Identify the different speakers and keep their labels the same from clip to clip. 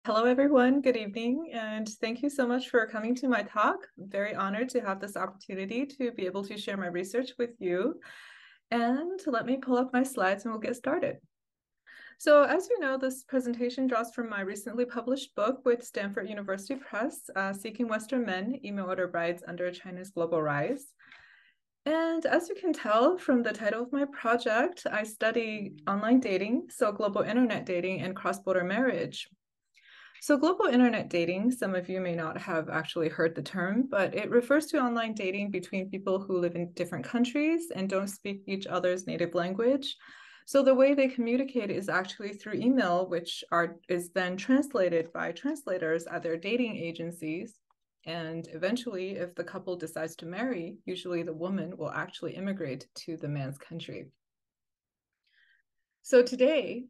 Speaker 1: Hello, everyone. Good evening, and thank you so much for coming to my talk. I'm very honored to have this opportunity to be able to share my research with you. And let me pull up my slides and we'll get started. So as you know, this presentation draws from my recently published book with Stanford University Press, Seeking Western Men, Email Order Brides Under China's Global Rise. And as you can tell from the title of my project, I study online dating, so global internet dating and cross-border marriage. So global internet dating, some of you may not have actually heard the term, but it refers to online dating between people who live in different countries and don't speak each other's native language. So the way they communicate is actually through email, which is then translated by translators at their dating agencies. And eventually, if the couple decides to marry, usually the woman will actually immigrate to the man's country. So today,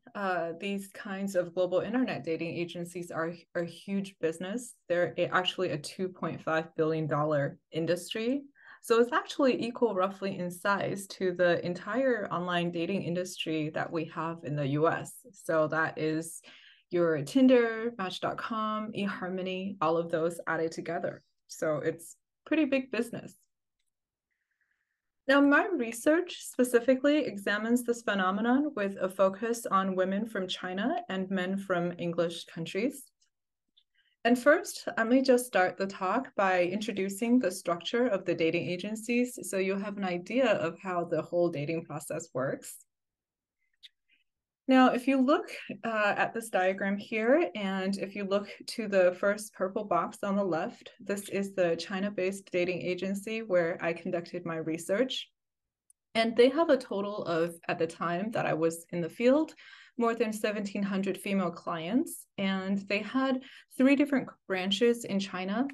Speaker 1: these kinds of global internet dating agencies are a huge business. They're actually a $2.5 billion industry. So it's actually equal roughly in size to the entire online dating industry that we have in the US. So that is your Tinder, Match.com, eHarmony, all of those added together. So it's pretty big business. Now, my research specifically examines this phenomenon with a focus on women from China and men from English countries. And first, let me just start the talk by introducing the structure of the dating agencies so you have an idea of how the whole dating process works. Now, if you look at this diagram here, and if you look to the first purple box on the left, this is the China-based dating agency where I conducted my research. And they have a total of, at the time that I was in the field, more than 1,700 female clients. And they had 3 different branches in China.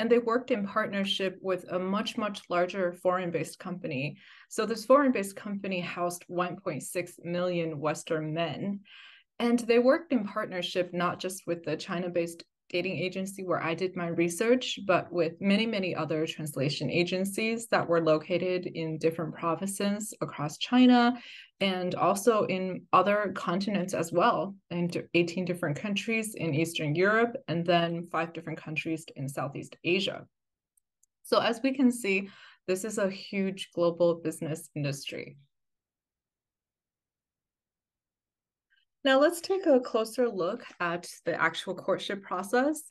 Speaker 1: And they worked in partnership with a much, much larger foreign-based company. So this foreign-based company housed 1.6 million Western men. And they worked in partnership not just with the China-based dating agency where I did my research, but with many, many other translation agencies that were located in different provinces across China and also in other continents as well, in 18 different countries in Eastern Europe, and then 5 different countries in Southeast Asia. So as we can see, this is a huge global business industry. Now let's take a closer look at the actual courtship process.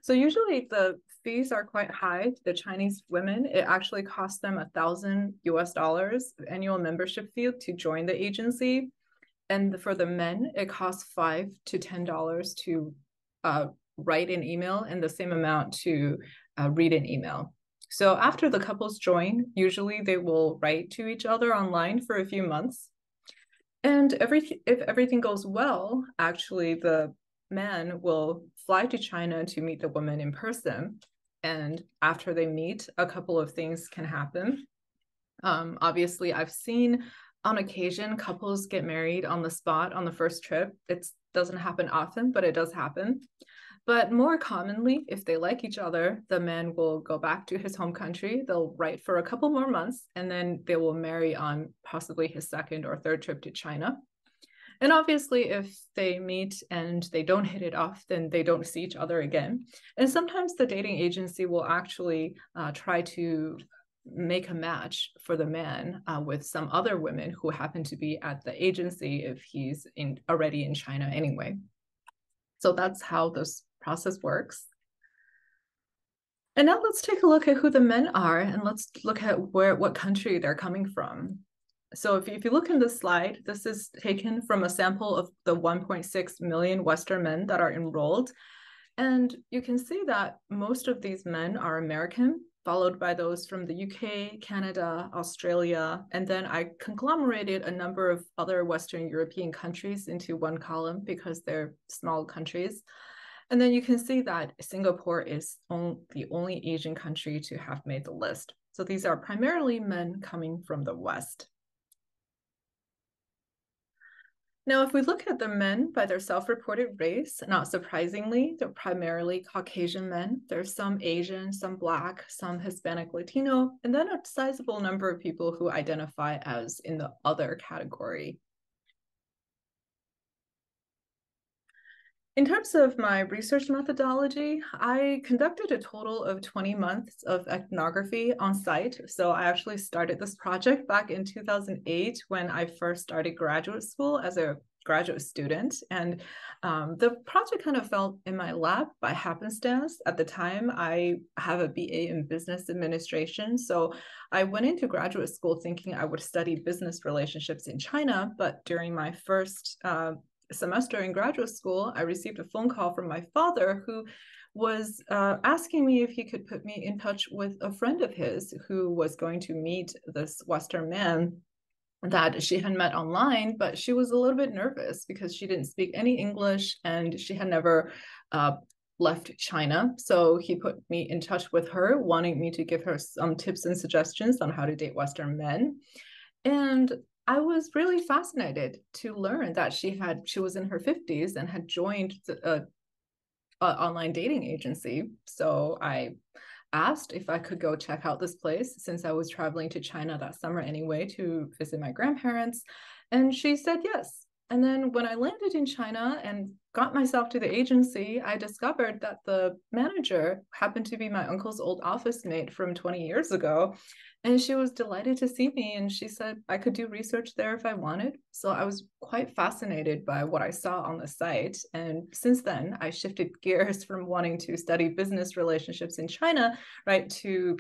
Speaker 1: So usually the fees are quite high. The Chinese women, it actually costs them $1,000 annual membership fee to join the agency. And for the men, it costs $5 to $10 to write an email and the same amount to read an email. So after the couples join, usually they will write to each other online for a few months. And if everything goes well, actually the man will fly to China to meet the woman in person. And after they meet, a couple of things can happen. Obviously, I've seen on occasion couples get married on the spot on the first trip. It doesn't happen often, but it does happen. But more commonly, if they like each other, the man will go back to his home country. They'll write for a couple more months, and then they will marry on possibly his second or third trip to China. And obviously, if they meet and they don't hit it off, then they don't see each other again. And sometimes the dating agency will actually try to make a match for the man with some other women who happen to be at the agency if he's already in China anyway. So that's how this process works. And now let's take a look at who the men are, and let's look at what country they're coming from. So if you look in this slide, this is taken from a sample of the 1.6 million Western men that are enrolled. And you can see that most of these men are American, followed by those from the UK, Canada, Australia, and then I conglomerated a number of other Western European countries into one column because they're small countries. And then you can see that Singapore is the only Asian country to have made the list. So these are primarily men coming from the West. Now, if we look at the men by their self-reported race, not surprisingly, they're primarily Caucasian men. There's some Asian, some Black, some Hispanic Latino, and then a sizable number of people who identify as in the other category. In terms of my research methodology, I conducted a total of 20 months of ethnography on site. So I actually started this project back in 2008 when I first started graduate school as a graduate student. And the project kind of fell in my lap by happenstance. At the time, I have a BA in business administration. So I went into graduate school thinking I would study business relationships in China. But during my first semester in graduate school, I received a phone call from my father who was asking me if he could put me in touch with a friend of his who was going to meet this Western man that she had met online, but she was a little bit nervous because she didn't speak any English and she had never left China. So he put me in touch with her, wanting me to give her some tips and suggestions on how to date Western men. And I was really fascinated to learn that she was in her 50s and had joined the online dating agency. So I asked if I could go check out this place since I was traveling to China that summer anyway to visit my grandparents. And she said yes. And then when I landed in China and got myself to the agency, I discovered that the manager happened to be my uncle's old office mate from 20 years ago. And she was delighted to see me. And she said I could do research there if I wanted. So I was quite fascinated by what I saw on the site. And since then, I shifted gears from wanting to study business relationships in China, right, to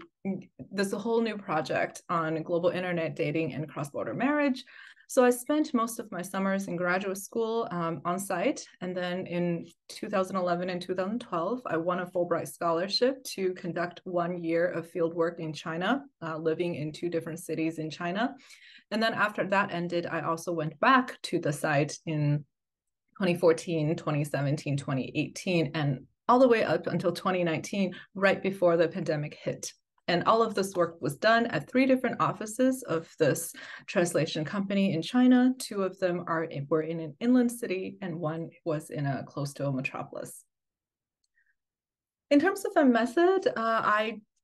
Speaker 1: this whole new project on global internet dating and cross-border marriage. So I spent most of my summers in graduate school on site. And then in 2011 and 2012, I won a Fulbright scholarship to conduct 1 year of field work in China, living in 2 different cities in China. And then after that ended, I also went back to the site in 2014, 2017, 2018, and all the way up until 2019, right before the pandemic hit. And all of this work was done at 3 different offices of this translation company in China. 2 of them were in an inland city, and 1 was close to a metropolis. In terms of a method,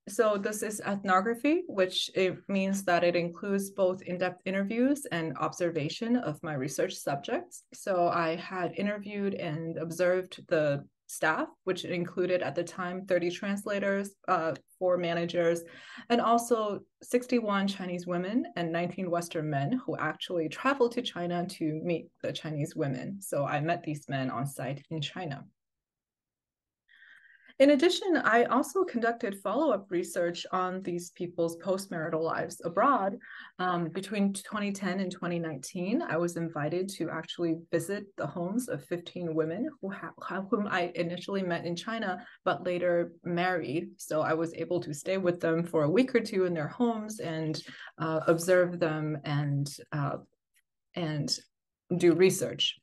Speaker 1: so this is ethnography, which it means that it includes both in-depth interviews and observation of my research subjects. So I had interviewed and observed the staff, which included at the time 30 translators, 4 managers, and also 61 Chinese women and 19 Western men who actually traveled to China to meet the Chinese women. So I met these men on site in China. In addition, I also conducted follow-up research on these people's post-marital lives abroad. Between 2010 and 2019, I was invited to actually visit the homes of 15 women whom I initially met in China, but later married. So I was able to stay with them for a week or 2 in their homes and observe them and do research.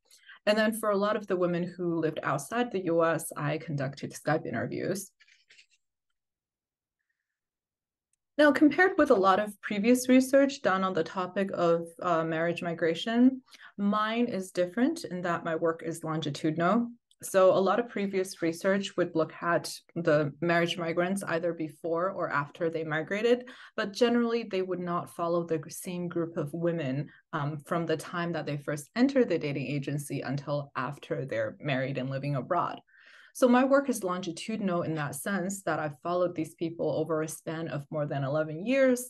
Speaker 1: And then for a lot of the women who lived outside the US, I conducted Skype interviews. Now, compared with a lot of previous research done on the topic of marriage migration, mine is different in that my work is longitudinal. So a lot of previous research would look at the marriage migrants either before or after they migrated, but generally they would not follow the same group of women from the time that they first entered the dating agency until after they're married and living abroad. So my work is longitudinal in that sense that I've followed these people over a span of more than 11 years.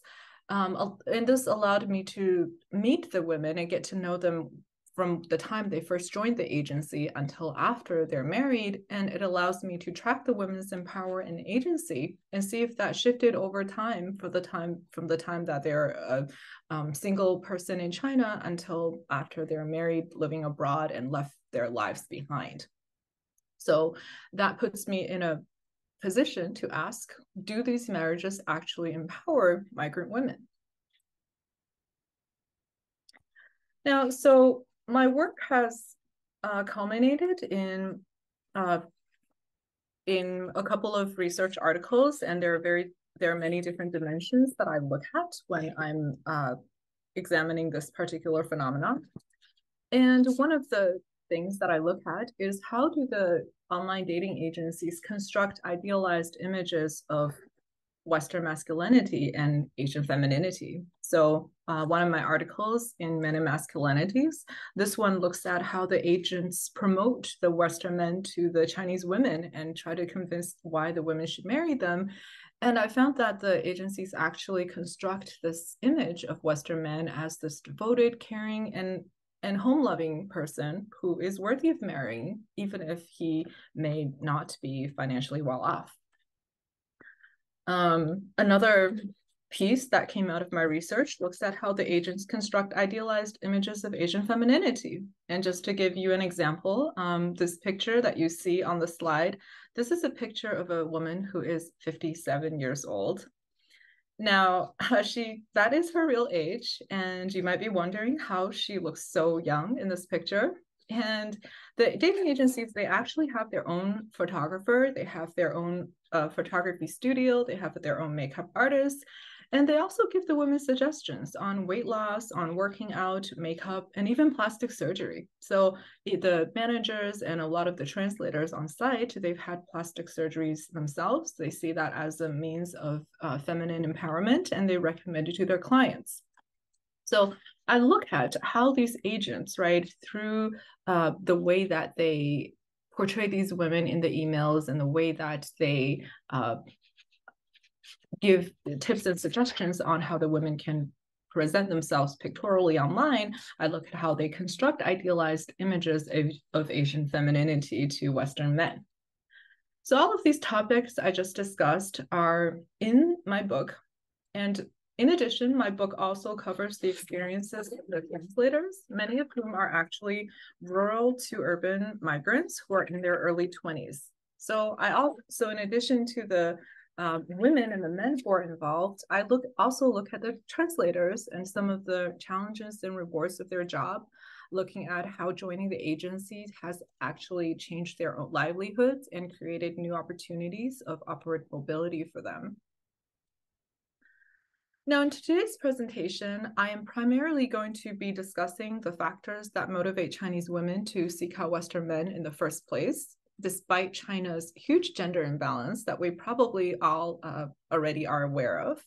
Speaker 1: And this allowed me to meet the women and get to know them from the time they first joined the agency until after they're married. And it allows me to track the women's empower in the agency and see if that shifted over time from the time that they're a single person in China until after they're married, living abroad, and left their lives behind. So that puts me in a position to ask, do these marriages actually empower migrant women? Now, so my work has culminated in a couple of research articles, and there are many different dimensions that I look at when I'm examining this particular phenomenon. And one of the things that I look at is how do the online dating agencies construct idealized images of Western masculinity and Asian femininity. So one of my articles in Men and Masculinities, this one looks at how the agents promote the Western men to the Chinese women and try to convince why the women should marry them. And I found that the agencies actually construct this image of Western men as this devoted, caring, and home-loving person who is worthy of marrying, even if he may not be financially well off. Another piece that came out of my research looks at how the agents construct idealized images of Asian femininity. And just to give you an example, this picture that you see on the slide, this is a picture of a woman who is 57 years old. Now, that is her real age, and you might be wondering how she looks so young in this picture. And the dating agencies, they actually have their own photographer, they have their own photography studio, they have their own makeup artists, and they also give the women suggestions on weight loss, on working out, makeup, and even plastic surgery. So the managers and a lot of the translators on site, they've had plastic surgeries themselves. They see that as a means of feminine empowerment, and they recommend it to their clients. So I look at how these agents, right, through the way that they portray these women in the emails and the way that they give tips and suggestions on how the women can present themselves pictorially online. I look at how they construct idealized images of Asian femininity to Western men. So all of these topics I just discussed are in my book. And in addition, my book also covers the experiences of the translators, many of whom are actually rural to urban migrants who are in their early 20s. So in addition to the women and the men who are involved, I also look at the translators and some of the challenges and rewards of their job, looking at how joining the agencies has actually changed their own livelihoods and created new opportunities of upward mobility for them. Now, in today's presentation, I am primarily going to be discussing the factors that motivate Chinese women to seek out Western men in the first place, despite China's huge gender imbalance that we probably all already are aware of.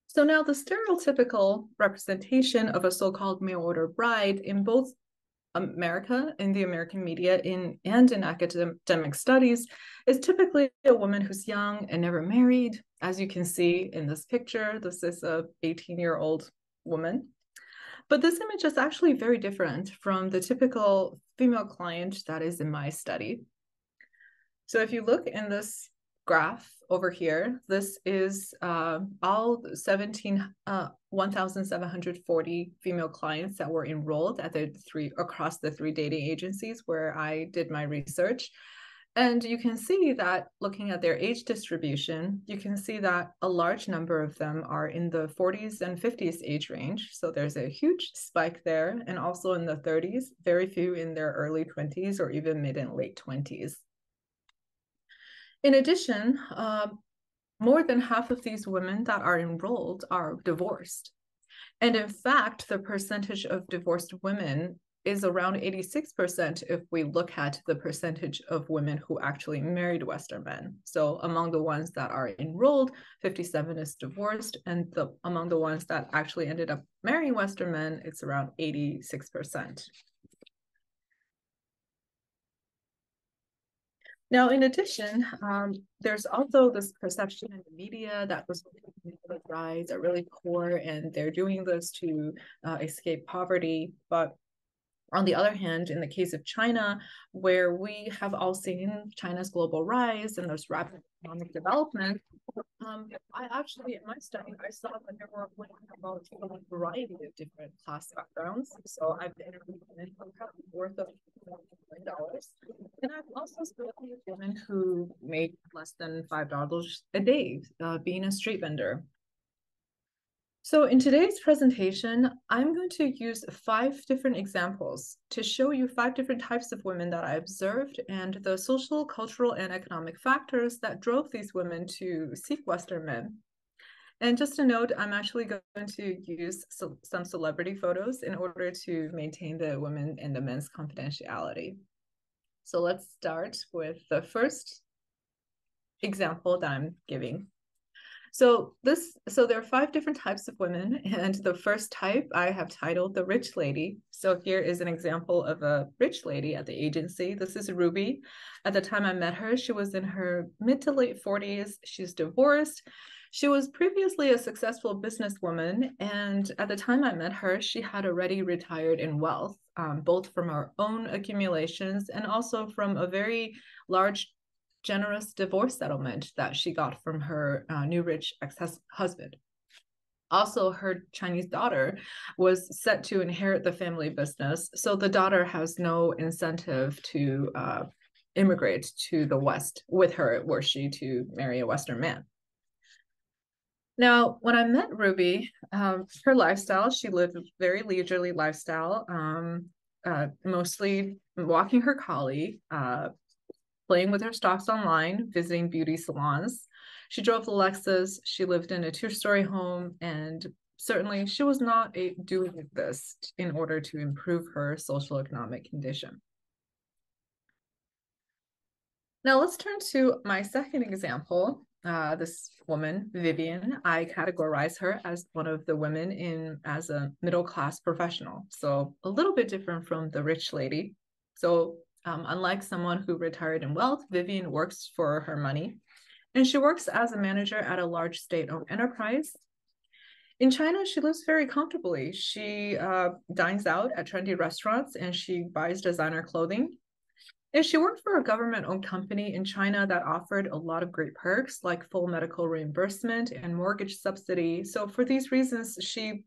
Speaker 1: So now the stereotypical representation of a so-called mail order bride in both America, in the American media, and in academic studies, is typically a woman who's young and never married. As you can see in this picture, this is a 18-year-old woman. But this image is actually very different from the typical female client that is in my study. So if you look in this graph over here, this is all 1,740 female clients that were enrolled at across the three dating agencies where I did my research. And you can see that looking at their age distribution, you can see that a large number of them are in the 40s and 50s age range. So there's a huge spike there, and also in the 30s, very few in their early 20s or even mid and late 20s. In addition, more than half of these women that are enrolled are divorced. And in fact, the percentage of divorced women is around 86% if we look at the percentage of women who actually married Western men. So among the ones that are enrolled, 57 is divorced, and among the ones that actually ended up marrying Western men, it's around 86%. Now, in addition, there's also this perception in the media that those brides are really poor and they're doing this to escape poverty. But on the other hand, in the case of China, where we have all seen China's global rise and this rapid economic development, I actually, in my study, I saw that there were women about a variety of different class backgrounds. So I've interviewed women who have worth of $1 million. And I've also spoken with women who made less than $5 a day being a street vendor. So in today's presentation, I'm going to use 5 different examples to show you 5 different types of women that I observed and the social, cultural, and economic factors that drove these women to seek Western men. And just a note, I'm actually going to use some celebrity photos in order to maintain the women and the men's confidentiality. So let's start with the first example that I'm giving. So there are 5 different types of women, and the first type I have titled the rich lady. So here is an example of a rich lady at the agency. This is Ruby. At the time I met her, she was in her mid to late 40s. She's divorced. She was previously a successful businesswoman, and at the time I met her, she had already retired in wealth, both from her own accumulations and also from a very large generous divorce settlement that she got from her new rich ex-husband. Also, her Chinese daughter was set to inherit the family business, so the daughter has no incentive to immigrate to the West with her were she to marry a Western man. Now, when I met Ruby, her lifestyle, she lived a very leisurely lifestyle, mostly walking her collie, playing with her stocks online, visiting beauty salons. She drove the Lexus. She lived in a 2-story home, and certainly she was not doing this in order to improve her social economic condition. Now let's turn to my second example. This woman, Vivian, I categorize her as one of the women as a middle-class professional. So a little bit different from the rich lady. So unlike someone who retired in wealth, Vivian works for her money, and she works as a manager at a large state-owned enterprise. In China, she lives very comfortably. She dines out at trendy restaurants and she buys designer clothing. And she worked for a government-owned company in China that offered a lot of great perks like full medical reimbursement and mortgage subsidy. So for these reasons, she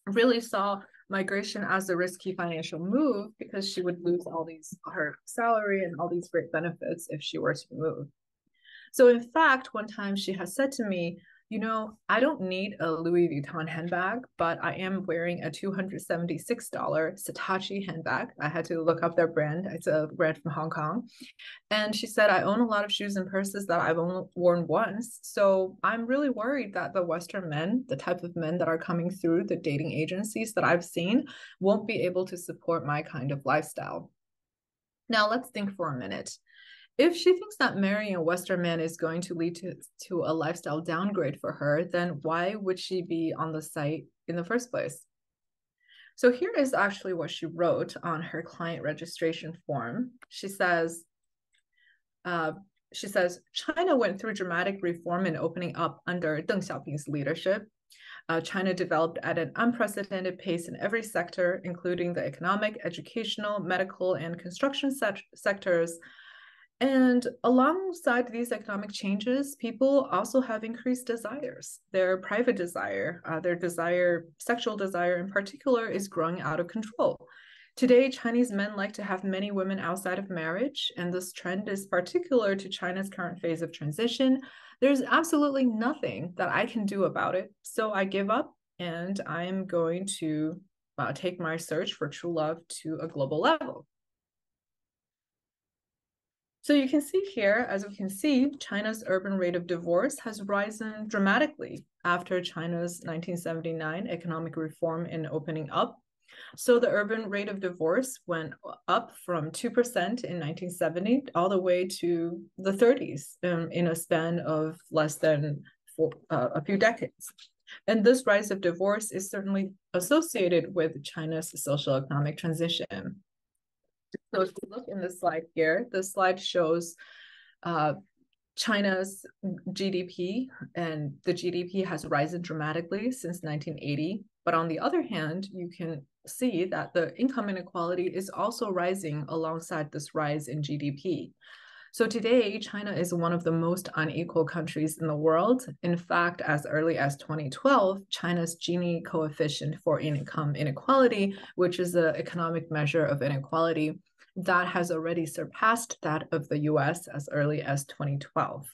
Speaker 1: really saw migration as a risky financial move because she would lose her salary and all these great benefits if she were to move. So in fact, one time she has said to me, I don't need a Louis Vuitton handbag, but I am wearing a $276 Saatchi handbag. I had to look up their brand. It's a brand from Hong Kong. And she said, I own a lot of shoes and purses that I've only worn once. So I'm really worried that the Western men, the type of men that are coming through the dating agencies that I've seen, won't be able to support my kind of lifestyle. Now let's think for a minute. If she thinks that marrying a Western man is going to lead to a lifestyle downgrade for her, then why would she be on the site in the first place? So here is actually what she wrote on her client registration form. She says, China went through dramatic reform and opening up under Deng Xiaoping's leadership. China developed at an unprecedented pace in every sector, including the economic, educational, medical, and construction sectors. And alongside these economic changes, people also have increased desires. Their private desire, sexual desire in particular, is growing out of control. Today, Chinese men like to have many women outside of marriage, and this trend is particular to China's current phase of transition. There's absolutely nothing that I can do about it, so I give up, and I'm going to take my search for true love to a global level. So you can see here, as we can see, China's urban rate of divorce has risen dramatically after China's 1979 economic reform and opening up. So the urban rate of divorce went up from 2% in 1970 all the way to the 30s in a span of less than a few decades. And this rise of divorce is certainly associated with China's social economic transition. So if you look in the slide here, the slide shows China's GDP, and the GDP has risen dramatically since 1980. But on the other hand, you can see that the income inequality is also rising alongside this rise in GDP. So today, China is one of the most unequal countries in the world. In fact, as early as 2012, China's Gini coefficient for income inequality, which is an economic measure of inequality, that has already surpassed that of the US as early as 2012.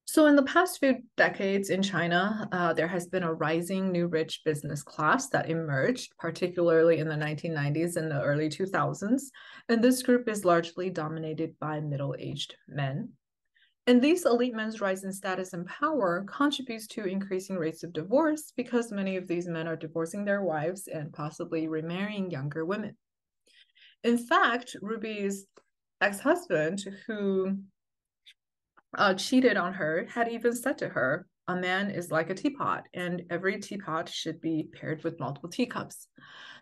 Speaker 1: So in the past few decades in China, there has been a rising new rich business class that emerged, particularly in the 1990s and the early 2000s. And this group is largely dominated by middle-aged men. And these elite men's rise in status and power contributes to increasing rates of divorce because many of these men are divorcing their wives and possibly remarrying younger women. In fact, Ruby's ex-husband, who cheated on her, had even said to her, a man is like a teapot, and every teapot should be paired with multiple teacups.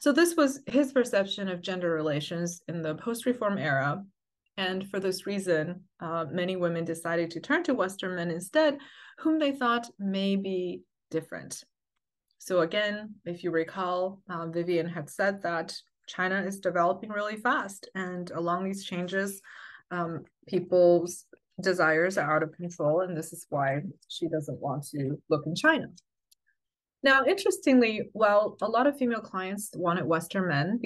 Speaker 1: So this was his perception of gender relations in the post-reform era. And for this reason, many women decided to turn to Western men instead, whom they thought may be different. So again, if you recall, Vivian had said that China is developing really fast, and along these changes, people's desires are out of control, and this is why she doesn't want to look in China. Now, interestingly, while a lot of female clients wanted Western men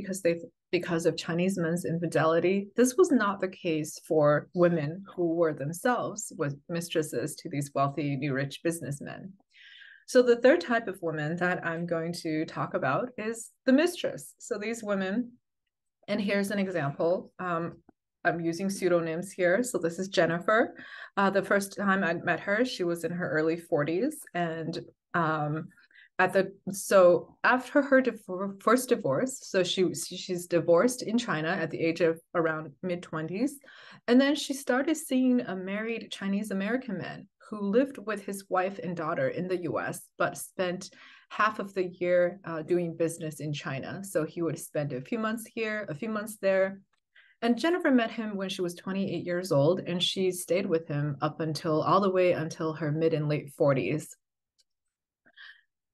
Speaker 1: because of Chinese men's infidelity, this was not the case for women who were themselves mistresses to these wealthy new rich businessmen. So the third type of woman that I'm going to talk about is the mistress. So these women, and here's an example. I'm using pseudonyms here. So this is Jennifer. The first time I met her, she was in her early 40s. And so after her first divorce, so she's divorced in China at the age of around mid-20s. And then she started seeing a married Chinese American man who lived with his wife and daughter in the US, but spent half of the year doing business in China. So he would spend a few months here, a few months there. And Jennifer met him when she was 28 years old, and she stayed with him up until all the way until her mid and late 40s.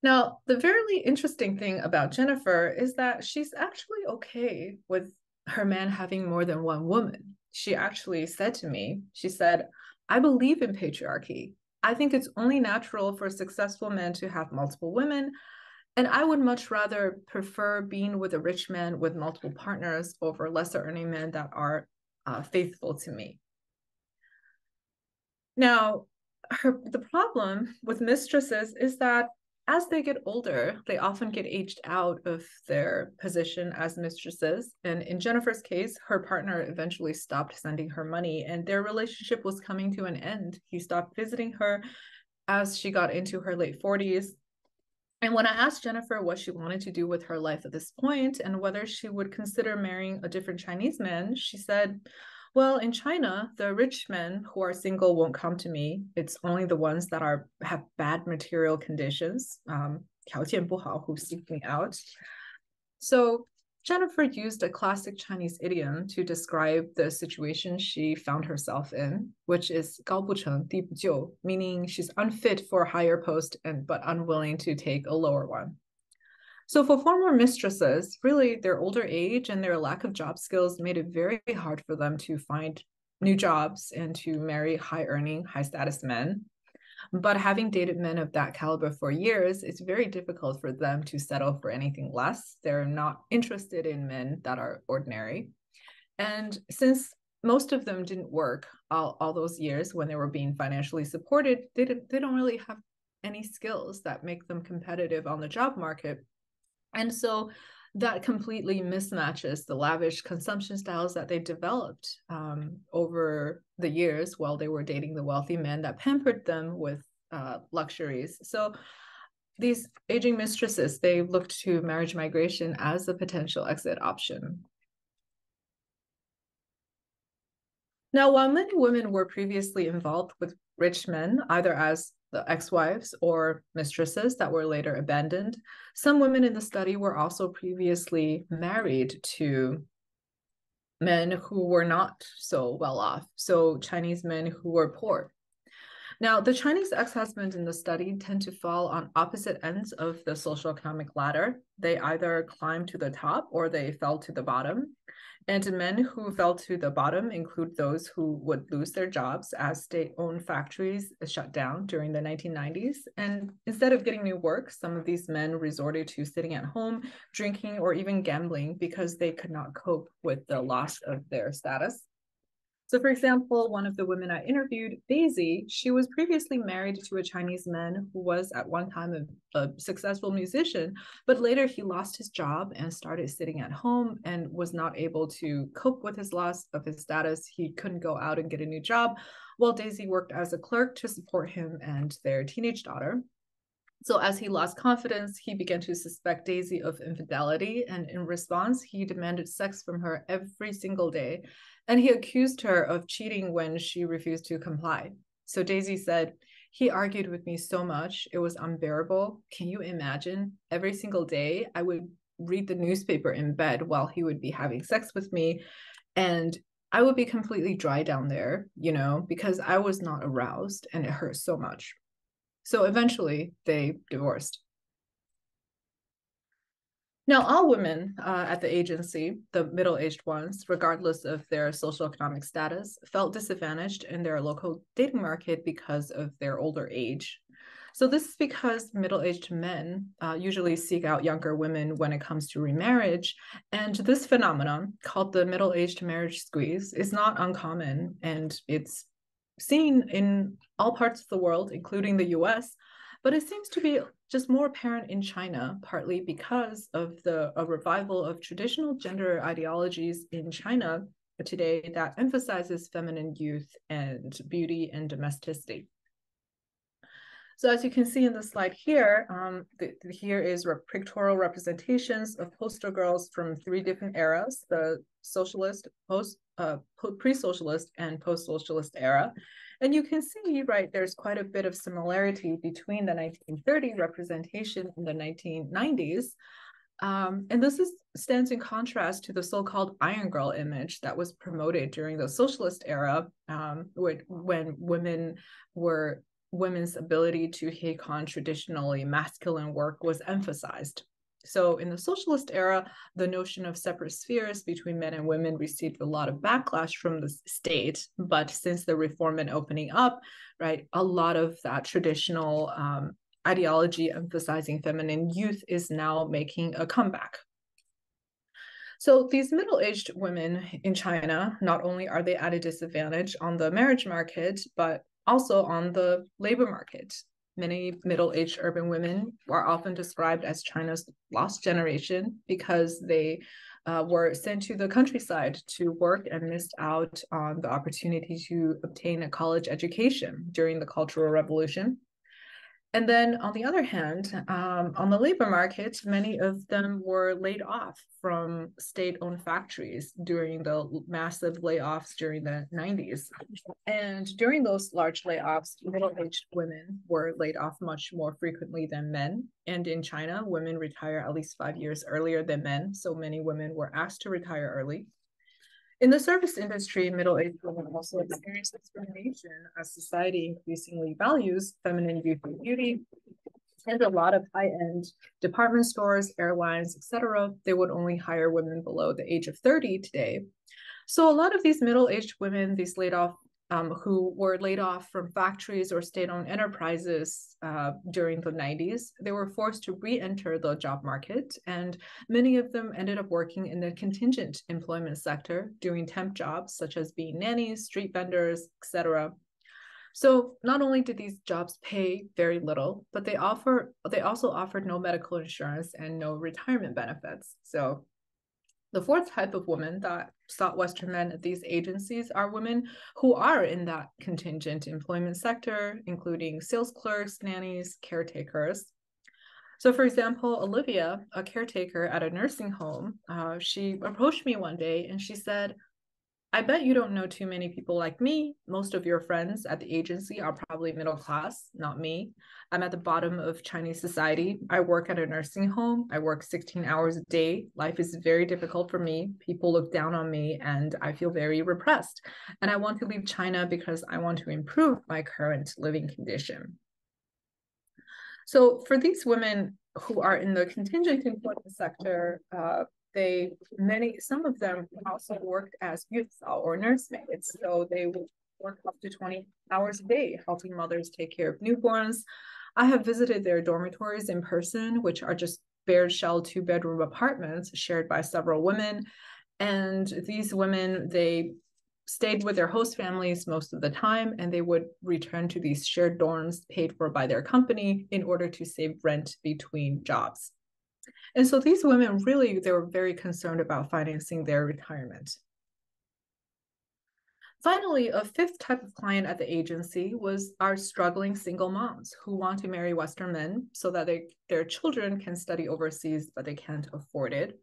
Speaker 1: Now, the very interesting thing about Jennifer is that she's actually okay with her man having more than one woman. She actually said to me, she said, I believe in patriarchy. I think it's only natural for successful men to have multiple women. And I would much rather prefer being with a rich man with multiple partners over lesser earning men that are faithful to me. Now, the problem with mistresses is that as they get older, they often get aged out of their position as mistresses. And in Jennifer's case, her partner eventually stopped sending her money, and their relationship was coming to an end. He stopped visiting her as she got into her late 40s. And when I asked Jennifer what she wanted to do with her life at this point and whether she would consider marrying a different Chinese man, she said, well, in China, the rich men who are single won't come to me. It's only the ones that have bad material conditions, 条件不好, who seek me out. So Jennifer used a classic Chinese idiom to describe the situation she found herself in, which is 高不成低不就, meaning she's unfit for a higher post but unwilling to take a lower one. So for former mistresses, really their older age and their lack of job skills made it very hard for them to find new jobs and to marry high-earning, high-status men. But having dated men of that caliber for years, it's very difficult for them to settle for anything less. They're not interested in men that are ordinary. And since most of them didn't work all those years when they were being financially supported, they don't really have any skills that make them competitive on the job market. And so that completely mismatches the lavish consumption styles that they developed over the years while they were dating the wealthy men that pampered them with luxuries. So these aging mistresses, they looked to marriage migration as a potential exit option. Now, while many women were previously involved with rich men, either as the ex-wives or mistresses that were later abandoned, some women in the study were also previously married to men who were not so well off, so Chinese men who were poor. Now, the Chinese ex-husbands in the study tend to fall on opposite ends of the social economic ladder. They either climbed to the top or they fell to the bottom. And men who fell to the bottom include those who would lose their jobs as state-owned factories shut down during the 1990s. And instead of getting new work, some of these men resorted to sitting at home, drinking, or even gambling because they could not cope with the loss of their status. So for example, one of the women I interviewed, Daisy, she was previously married to a Chinese man who was at one time a successful musician, but later he lost his job and started sitting at home and was not able to cope with his loss of his status. He couldn't go out and get a new job, while Daisy worked as a clerk to support him and their teenage daughter. So as he lost confidence, he began to suspect Daisy of infidelity, and in response, he demanded sex from her every single day, and he accused her of cheating when she refused to comply. So Daisy said, he argued with me so much, it was unbearable. Can you imagine? Every single day, I would read the newspaper in bed while he would be having sex with me, and I would be completely dry down there, because I was not aroused and it hurt so much. So eventually they divorced. Now, all women at the agency, the middle-aged ones, regardless of their social economic status, felt disadvantaged in their local dating market because of their older age. So this is because middle-aged men usually seek out younger women when it comes to remarriage. And this phenomenon, called the middle-aged marriage squeeze, is not uncommon, and it's seen in all parts of the world, including the US, but it seems to be just more apparent in China, partly because of a revival of traditional gender ideologies in China today that emphasizes feminine youth and beauty and domesticity. So as you can see in the slide here, here is pictorial representations of poster girls from 3 different eras: the socialist, pre-socialist, and post-socialist era. And you can see, right, there's quite a bit of similarity between the 1930 representation and the 1990s. And this stands in contrast to the so-called Iron Girl image that was promoted during the socialist era, when women's ability to take on traditionally masculine work was emphasized. So in the socialist era, the notion of separate spheres between men and women received a lot of backlash from the state. But since the reform and opening up, right, a lot of that traditional ideology emphasizing feminine youth is now making a comeback. So these middle-aged women in China, not only are they at a disadvantage on the marriage market, but also on the labor market. Many middle-aged urban women are often described as China's lost generation because they were sent to the countryside to work and missed out on the opportunity to obtain a college education during the Cultural Revolution. And then on the other hand, on the labor market, many of them were laid off from state-owned factories during the massive layoffs during the 90s. And during those large layoffs, middle-aged women were laid off much more frequently than men. And in China, women retire at least 5 years earlier than men. So many women were asked to retire early. In the service industry, middle-aged women also experience discrimination as society increasingly values feminine youth and beauty. And a lot of high-end department stores, airlines, etc., they would only hire women below the age of 30 today. So a lot of these middle-aged women, these laid off who were laid off from factories or state-owned enterprises during the 90s, they were forced to re-enter the job market, and many of them ended up working in the contingent employment sector, doing temp jobs such as being nannies, street vendors, etc. So not only did these jobs pay very little, but they also offered no medical insurance and no retirement benefits. So the 4th type of woman that sought Western men at these agencies are women who are in that contingent employment sector, including sales clerks, nannies, caretakers. So for example, Olivia, a caretaker at a nursing home, she approached me one day and she said, I bet you don't know too many people like me. Most of your friends at the agency are probably middle class, not me. I'm at the bottom of Chinese society. I work at a nursing home. I work 16 hours a day. Life is very difficult for me. People look down on me and I feel very repressed. And I want to leave China because I want to improve my current living condition. So for these women who are in the contingent employment sector, some of them also worked as youth or nursemaids. So they would work up to 20 hours a day, helping mothers take care of newborns. I have visited their dormitories in person, which are just bare shell 2-bedroom apartments shared by several women. And these women, they stayed with their host families most of the time, and they would return to these shared dorms paid for by their company in order to save rent between jobs. And so these women really, they were very concerned about financing their retirement. Finally, a fifth type of client at the agency was our struggling single moms who want to marry Western men so that their children can study overseas, but they can't afford it.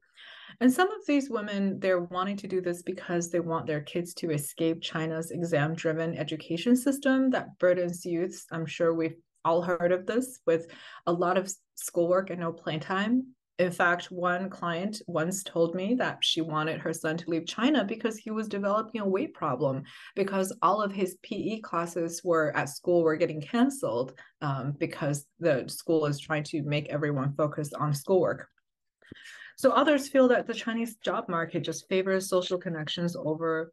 Speaker 1: And some of these women, they're wanting to do this because they want their kids to escape China's exam-driven education system that burdens youths. I'm sure we've all heard of this, with a lot of schoolwork and no playtime. In fact, one client once told me that she wanted her son to leave China because he was developing a weight problem, because all of his PE classes at school were getting canceled because the school is trying to make everyone focus on schoolwork. So others feel that the Chinese job market just favors social connections over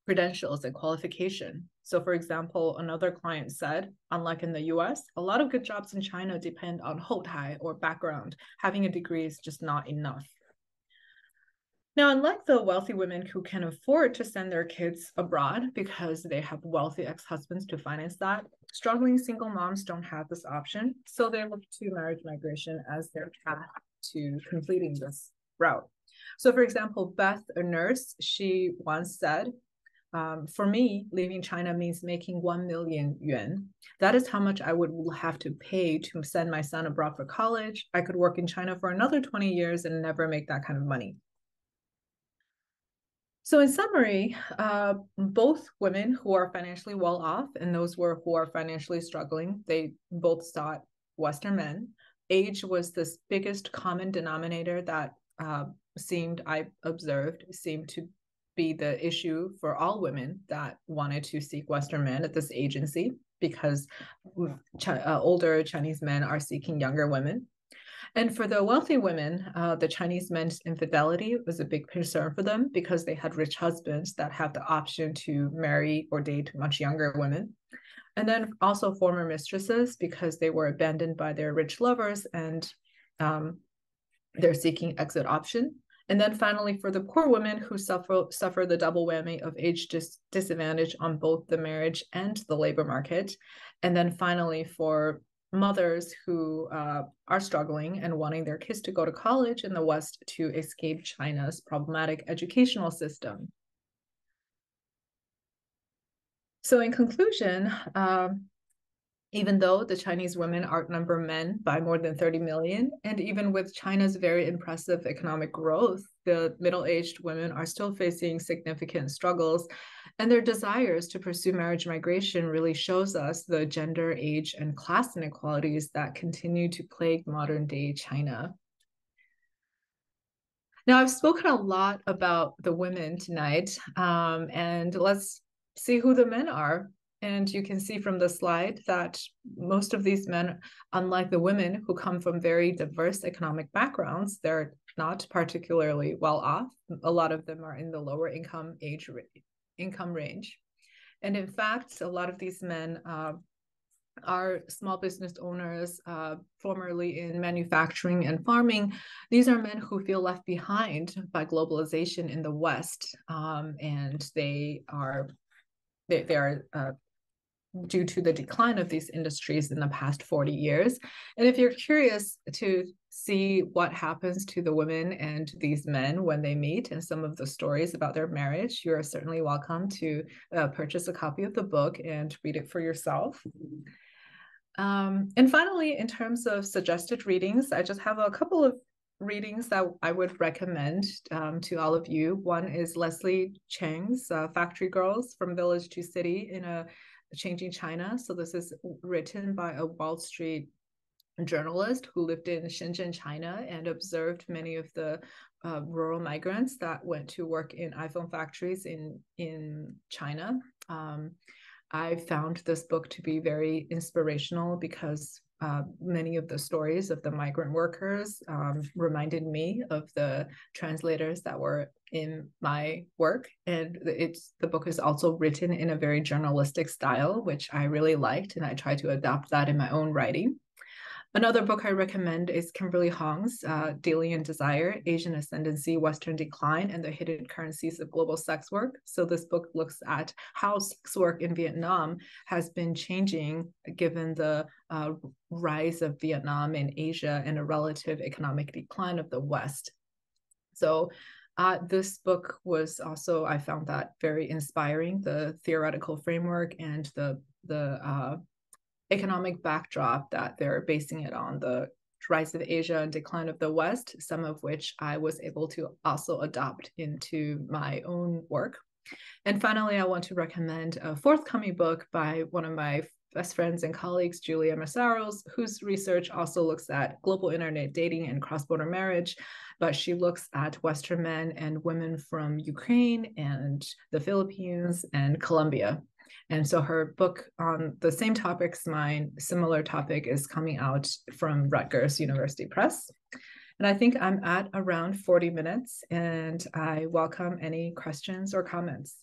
Speaker 1: credentials and qualification. So for example, another client said, unlike in the US, a lot of good jobs in China depend on houtai or background. Having a degree is just not enough. Now, unlike the wealthy women who can afford to send their kids abroad because they have wealthy ex-husbands to finance that, struggling single moms don't have this option. So they look to marriage migration as their path to completing this route. So for example, Beth, a nurse, she once said, for me, leaving China means making 1 million yuan. That is how much I would have to pay to send my son abroad for college. I could work in China for another 20 years and never make that kind of money. So in summary, both women who are financially well off and those who are financially struggling, they both sought Western men. Age was this biggest common denominator that I observed seemed to be the issue for all women that wanted to seek Western men at this agency, because older Chinese men are seeking younger women. And for the wealthy women, the Chinese men's infidelity was a big concern for them because they had rich husbands that have the option to marry or date much younger women. And then also former mistresses, because they were abandoned by their rich lovers and they're seeking exit option. And then finally, for the poor women who suffer the double whammy of age disadvantage on both the marriage and the labor market. And then finally, for mothers who are struggling and wanting their kids to go to college in the West to escape China's problematic educational system. So in conclusion, even though the Chinese women outnumber men by more than 30 million, and even with China's very impressive economic growth, the middle-aged women are still facing significant struggles, and their desires to pursue marriage migration really shows us the gender, age, and class inequalities that continue to plague modern-day China. Now, I've spoken a lot about the women tonight, and let's see who the men are. And you can see from the slide that most of these men, unlike the women who come from very diverse economic backgrounds, they're not particularly well off. A lot of them are in the lower income range. And in fact, a lot of these men are small business owners, formerly in manufacturing and farming. These are men who feel left behind by globalization in the West, and they are due to the decline of these industries in the past 40 years. And if you're curious to see what happens to the women and these men when they meet and some of the stories about their marriage, you are certainly welcome to purchase a copy of the book and read it for yourself. And finally, in terms of suggested readings, I just have a couple of readings that I would recommend to all of you. One is Leslie Cheng's Factory Girls from Village to City in a Changing China. So this is written by a Wall Street journalist who lived in Shenzhen, China, and observed many of the rural migrants that went to work in iPhone factories in China. I found this book to be very inspirational because many of the stories of the migrant workers reminded me of the translators that were in my work. And the book is also written in a very journalistic style, which I really liked, and I try to adopt that in my own writing. Another book I recommend is Kimberly Hong's Daily in Desire, Asian Ascendancy, Western Decline, and the Hidden Currencies of Global Sex Work. So this book looks at how sex work in Vietnam has been changing given the rise of Vietnam in Asia and a relative economic decline of the West. So This book was also, I found that very inspiring, the theoretical framework and the economic backdrop that they're basing it on, the rise of Asia and decline of the West, some of which I was able to also adopt into my own work. And finally, I want to recommend a forthcoming book by one of my best friends and colleagues, Julia Massaros, whose research also looks at global internet dating and cross-border marriage, but she looks at Western men and women from Ukraine and the Philippines and Colombia. And so her book on the same topic as mine, similar topic, is coming out from Rutgers University Press. And I think I'm at around 40 minutes, and I welcome any questions or comments.